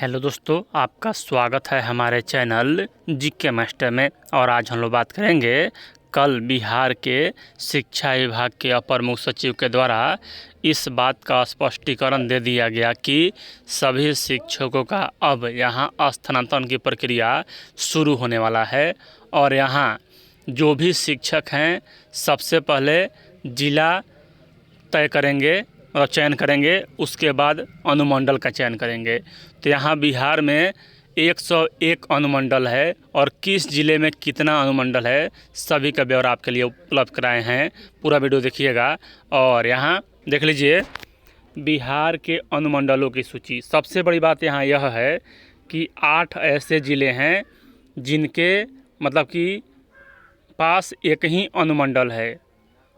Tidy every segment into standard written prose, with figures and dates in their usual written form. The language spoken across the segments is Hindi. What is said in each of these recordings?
हेलो दोस्तों, आपका स्वागत है हमारे चैनल जीके मास्टर में। और आज हम लोग बात करेंगे कल बिहार के शिक्षा विभाग के अपर मुख्य सचिव के द्वारा इस बात का स्पष्टीकरण दे दिया गया कि सभी शिक्षकों का अब यहां स्थानांतरण की प्रक्रिया शुरू होने वाला है। और यहां जो भी शिक्षक हैं सबसे पहले जिला तय करेंगे और चयन करेंगे, उसके बाद अनुमंडल का चयन करेंगे। तो यहाँ बिहार में 101 अनुमंडल है और किस ज़िले में कितना अनुमंडल है सभी का ब्यौरा आपके लिए उपलब्ध कराए हैं। पूरा वीडियो देखिएगा और यहाँ देख लीजिए बिहार के अनुमंडलों की सूची। सबसे बड़ी बात यहाँ यह है कि 8 ऐसे ज़िले हैं जिनके मतलब कि पास एक ही अनुमंडल है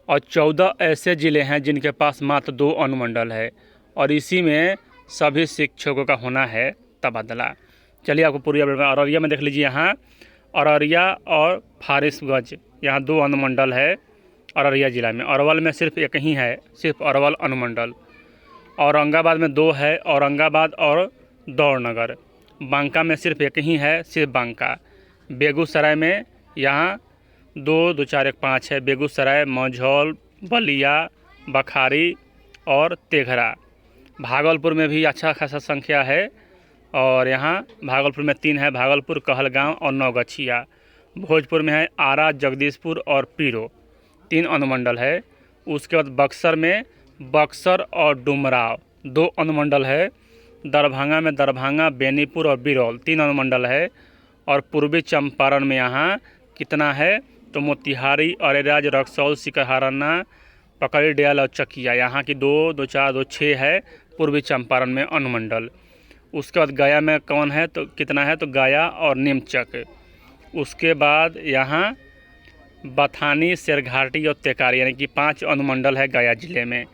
और 14 ऐसे ज़िले हैं जिनके पास मात्र 2 अनुमंडल है और इसी में सभी शिक्षकों का होना है तबादला। चलिए आपको पूरी अररिया में देख लीजिए। यहाँ अररिया और फारबिसगंज यहाँ 2 अनुमंडल है अररिया ज़िला में। अरवल में सिर्फ एक ही है, सिर्फ अरवल अनुमंडल। औरंगाबाद में 2 है, औरंगाबाद और दौड़नगर। बांका में सिर्फ एक ही है, सिर्फ बांका। बेगूसराय में यहाँ 2, 2, 4, 1, 5 है। बेगूसराय, मझौल, बलिया, बखारी और तेघरा। भागलपुर में भी अच्छा खासा संख्या है और यहाँ भागलपुर में 3 है, भागलपुर, कहलगांव और नौगछिया। भोजपुर में है आरा, जगदीशपुर और पीरो, 3 अनुमंडल है। उसके बाद बक्सर में बक्सर और डुमराव 2 अनुमंडल है। दरभंगा में दरभंगा, बेनीपुर और बिरौल 3 अनुमंडल है। और पूर्वी चंपारण में यहाँ कितना है तो मोतिहारी, अरेराज, रक्सौल, सिकहराना, पकड़ी, डैल और चकिया यहाँ की 2, 2, 4, 2, 6 है पूर्वी चंपारण में अनुमंडल। उसके बाद गया में कौन है तो कितना है तो गया और नीमचक। उसके बाद यहाँ बथानी, शेरघाटी और तेकारी यानी कि 5 अनुमंडल है गया ज़िले में।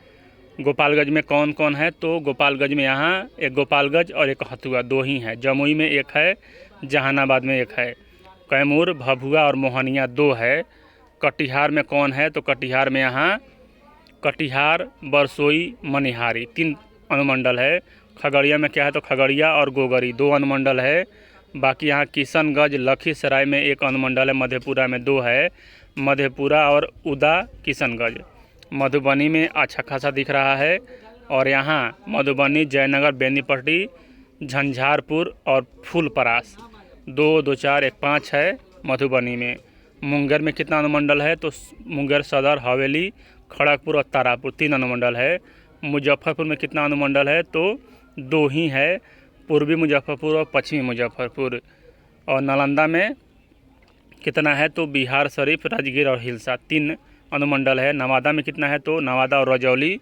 गोपालगंज में कौन कौन है तो गोपालगंज में यहाँ एक गोपालगंज और एक हथुआ 2 ही है। जमुई में 1 है, जहानाबाद में 1 है। कैमूर, भभुआ और मोहनिया 2 है। कटिहार में कौन है तो कटिहार में यहाँ कटिहार, बरसोई, मनिहारी 3 अनुमंडल है। खगड़िया में क्या है तो खगड़िया और गोगरी 2 अनुमंडल है। बाकी यहाँ किशनगंज, लखीसराय में 1 अनुमंडल है। मधेपुरा में 2 है, मधेपुरा और उदा, किशनगंज। मधुबनी में अच्छा खासा दिख रहा है और यहाँ मधुबनी, जयनगर, बेनीपट्टी, झंझारपुर और फूलपरास 2, 2, 4, 1, 5 है मधुबनी में। मुंगेर में कितना अनुमंडल है तो मुंगेर सदर, हवेली, खड़गपुर और तारापुर 3 अनुमंडल है। मुजफ्फरपुर में कितना अनुमंडल है तो 2 ही है, पूर्वी मुजफ्फरपुर और पश्चिमी मुजफ्फरपुर। और नालंदा में कितना है तो बिहार शरीफ, राजगीर और हिलसा 3 अनुमंडल है। नवादा में कितना है तो नवादा और रजौली।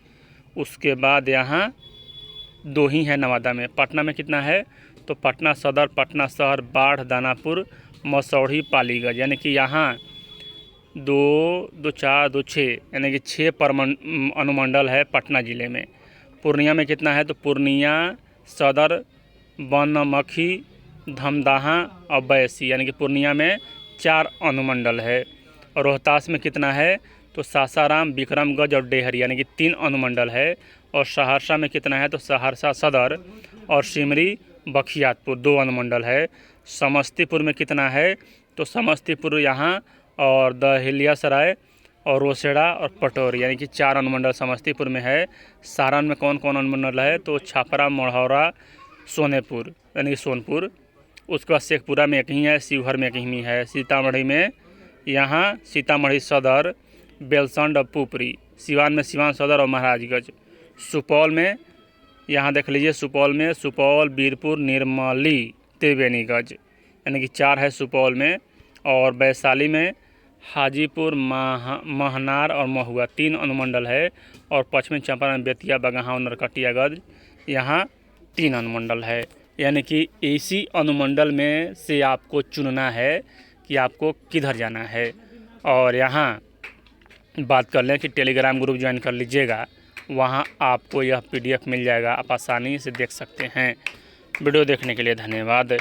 उसके बाद यहाँ 2 ही है नवादा में। पटना में कितना है तो पटना सदर, पटना शहर, बाढ़, दानापुर, मसौढ़ी, पालीगंज यानी कि यहाँ 2, 2, 4, 2, 6 यानी कि 6 अनुमंडल है पटना ज़िले में। पूर्णिया में कितना है तो पूर्णिया, सदर, बनमखी, धमदाहा और बैसी यानी कि पूर्णिया में 4 अनुमंडल है। और रोहतास में कितना है तो सासाराम, विक्रमगंज और डेहरी यानी कि 3 अनुमंडल है। और सहरसा में कितना है तो सहरसा सदर और सिमरी, बखियातपुर 2 अनुमंडल है। समस्तीपुर में कितना है तो समस्तीपुर यहाँ और दहिलियासराय और रोसड़ा और पटोरी यानी कि 4 अनुमंडल समस्तीपुर में है। सारण में कौन कौन अनुमंडल है तो छापरा, मढ़ौरा, सोनेपुर यानी कि सोनपुर। उसके बाद शेखपुरा में 1 ही है, शिवहर में 1 ही है। सीतामढ़ी में यहाँ सीतामढ़ी सदर, बेलसंड और पुपरी। सिवान में सिवान सदर और महाराजगंज। सुपौल में यहाँ देख लीजिए, सुपौल में सुपौल, बीरपुर, निर्मली, त्रिवेणीगंज यानी कि 4 है सुपौल में। और वैशाली में हाजीपुर, महनार और महुआ 3 अनुमंडल है। और पश्चिमी चंपारण, बेतिया, बगहा और नरकटियागंज यहाँ 3 अनुमंडल है। यानी कि इसी अनुमंडल में से आपको चुनना है कि आपको किधर जाना है। और यहाँ बात कर लें कि टेलीग्राम ग्रुप ज्वाइन कर लीजिएगा, वहाँ आपको यह PDF मिल जाएगा, आप आसानी से देख सकते हैं। वीडियो देखने के लिए धन्यवाद।